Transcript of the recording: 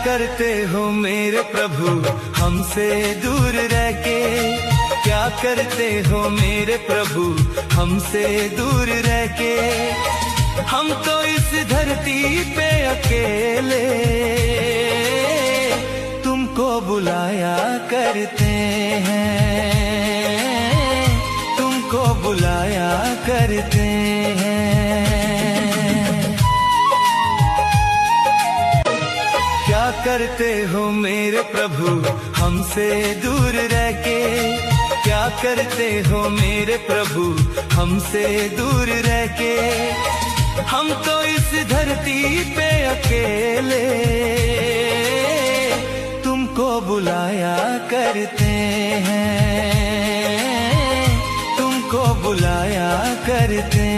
करते हो मेरे प्रभु हमसे दूर रह के, क्या करते हो मेरे प्रभु हमसे दूर रह के। हम तो इस धरती पे अकेले तुमको बुलाया करते हैं, तुमको बुलाया करते हैं। क्या करते हो मेरे प्रभु हमसे दूर रह के, क्या करते हो मेरे प्रभु हमसे दूर रह के। हम तो इस धरती पे अकेले तुमको बुलाया करते हैं, तुमको बुलाया करते